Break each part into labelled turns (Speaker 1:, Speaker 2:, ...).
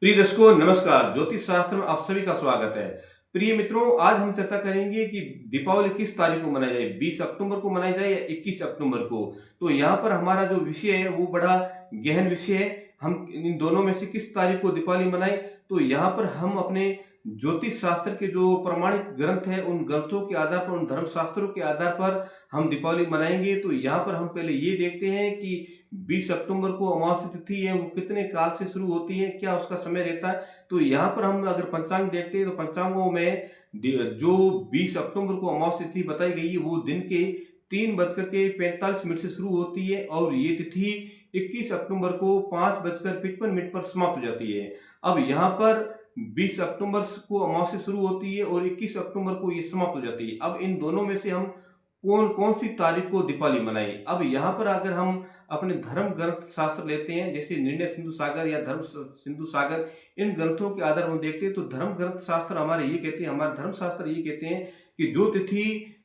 Speaker 1: प्रिय दर्शकों नमस्कार। ज्योतिष शास्त्र में आप सभी का स्वागत है। प्रिय मित्रों, आज हम चर्चा करेंगे कि दीपावली किस तारीख को मनाई जाए, 20 अक्टूबर को मनाई जाए या 21 अक्टूबर को। तो यहाँ पर हमारा जो विषय है वो बड़ा गहन विषय है। हम इन दोनों में से किस तारीख को दीपावली मनाएं, तो यहाँ पर हम अपने ज्योतिष शास्त्र के जो प्रमाणित ग्रंथ है उन ग्रंथों के आधार पर, उन धर्म शास्त्रों के आधार पर हम दीपावली मनाएंगे। तो यहाँ पर हम पहले ये देखते हैं कि 20 अक्टूबर को अमावस्या तिथि है वो कितने काल से शुरू होती है, क्या उसका समय रहता है। तो यहाँ पर हम अगर पंचांग देखते हैं तो पंचांगों में जो 20 अक्टूबर को अमावस्या तिथि बताई गई है वो दिन के 3:45 से शुरू होती है और ये तिथि 21 अक्टूबर को 5:55 पर समाप्त हो जाती है। अब यहाँ पर 20 अक्टूबर को अमावस्या शुरू होती है और 21 अक्टूबर को ये समाप्त हो जाती है। अब इन दोनों में से हम कौन कौन सी तारीख को दीपावली मनाएं। अब यहाँ पर अगर हम अपने धर्म ग्रंथ शास्त्र लेते हैं, जैसे निर्णय सिंधु सागर या धर्म सिंधु सागर, इन ग्रंथों के आधार पर हम देखते हैं तो धर्म ग्रंथ शास्त्र हमारे ये कहते हैं, हमारे धर्म शास्त्र ये कहते हैं कि जो तिथि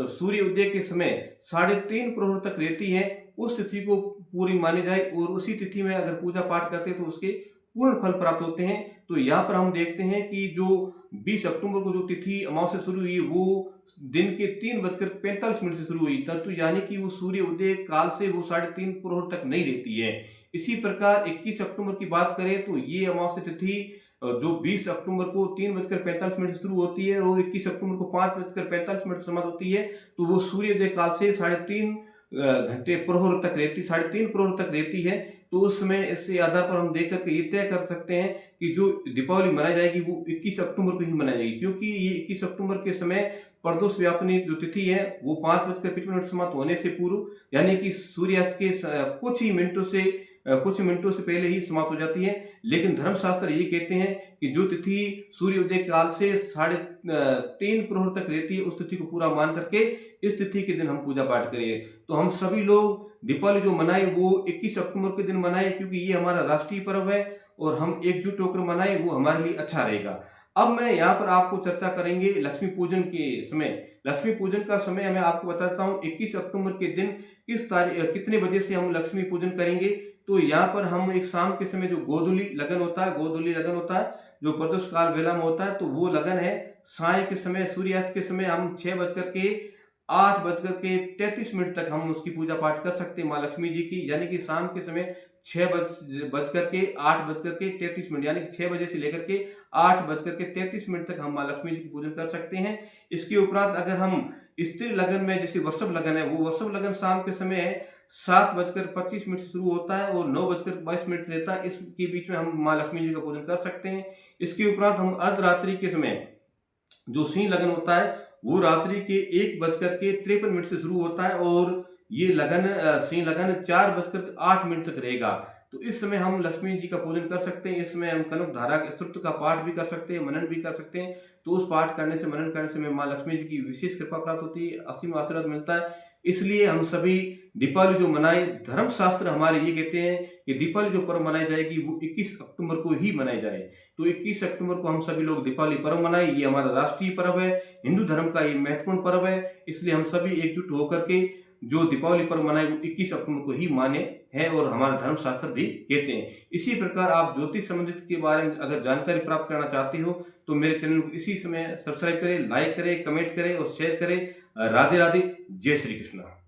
Speaker 1: सूर्य उदय के समय 3:30 प्रहर तक रहती है उस तिथि को पूरी मानी जाए और उसी तिथि में अगर पूजा पाठ करते हैं तो उसके पूर्ण फल प्राप्त होते हैं। तो यहाँ पर हम देखते हैं कि जो 20 अक्टूबर को जो तिथि अमावस्या शुरू हुई वो दिन के 3:45 से शुरू हुई तब, तो यानी कि वो सूर्य उदय काल से वो 3:30 प्रहर तक नहीं रहती है। इसी प्रकार 21 अक्टूबर की बात करें तो ये अमावस्या तिथि जो 20 अक्टूबर को 3:45 से शुरू होती है और 21 अक्टूबर को 5:45 समाप्त होती है। तो वो सूर्योदय काल से 3.5 घंटे प्रहर तक रहती, 3.5 प्रहर तक रहती है। तो उस समय इसके आधार पर हम देख करके ये तय कर सकते हैं कि जो दीपावली मनाई जाएगी वो 21 अक्टूबर को ही मनाई जाएगी, क्योंकि ये 21 अक्टूबर के समय प्रदोष व्यापनी जो तिथि है वो 5:55 समाप्त होने से पूर्व यानी कि सूर्यास्त के कुछ मिनटों से पहले ही समाप्त हो जाती है। लेकिन धर्मशास्त्र ये कहते हैं कि जो तिथि सूर्योदय काल से 3:30 प्रहर तक रहती है उस तिथि को पूरा मान करके इस तिथि के दिन हम पूजा पाठ करें। तो हम सभी लोग दीपावली जो मनाए वो 21 अक्टूबर के दिन मनाए, क्योंकि ये हमारा राष्ट्रीय पर्व है और हम एकजुट होकर मनाए वो हमारे लिए अच्छा रहेगा। अब मैं यहाँ पर आपको चर्चा करेंगे लक्ष्मी पूजन के समय। लक्ष्मी पूजन का समय मैं आपको बताता हूँ 21 अक्टूबर के दिन कितने बजे से हम लक्ष्मी पूजन करेंगे। तो यहाँ पर हम एक शाम के समय जो गोधूली लगन होता है जो प्रदोष काल वेला में होता है, तो वो लगन है साय के समय, सूर्यास्त के समय हम 8:33 तक हम उसकी पूजा पाठ कर सकते हैं माँ लक्ष्मी जी की। यानी कि शाम के समय 8:33 यानी कि 6 बजे से लेकर के 8:33 तक हम माँ लक्ष्मी जी की पूजन कर सकते हैं। इसके उपरांत अगर हम स्त्री लगन में, जैसे वृषभ लगन है, वो वृषभ लगन शाम के समय 7:25 से शुरू होता है और 9:22 रहता है। इसके बीच में हम माँ लक्ष्मी जी का पूजन कर सकते हैं। इसके उपरांत हम अर्धरात्रि के समय जो सिंह लगन होता है वो रात्रि के 1:53 से शुरू होता है और ये लगन सिंह लगन 4:08 तक रहेगा। तो इस समय हम लक्ष्मी जी का पूजन कर सकते हैं। इस समय हम कनक धारा स्तोत्र का पाठ भी कर सकते हैं, मनन भी कर सकते हैं। तो उस पाठ करने से, मनन करने से हमें माँ लक्ष्मी जी की विशेष कृपा प्राप्त होती है, असीम आशीर्वाद मिलता है। इसलिए हम सभी दीपावली जो मनाए, धर्म शास्त्र हमारे ये कहते हैं कि दीपावली जो पर्व मनाई जाएगी वो 21 अक्टूबर को ही मनाई जाए। तो 21 अक्टूबर को हम सभी लोग दीपावली पर्व मनाए। ये हमारा राष्ट्रीय पर्व है, हिंदू धर्म का ये महत्वपूर्ण पर्व है। इसलिए हम सभी एकजुट होकर के जो दीपावली पर्व मनाए वो 21 अक्टूबर को ही माने है और हमारा धर्म शास्त्र भी कहते हैं। इसी प्रकार आप ज्योतिष संबंधित के बारे में अगर जानकारी प्राप्त करना चाहते हो तो मेरे चैनल को इसी समय सब्सक्राइब करें, लाइक करें, कमेंट करें और शेयर करें। राधे राधे, जय श्री कृष्ण।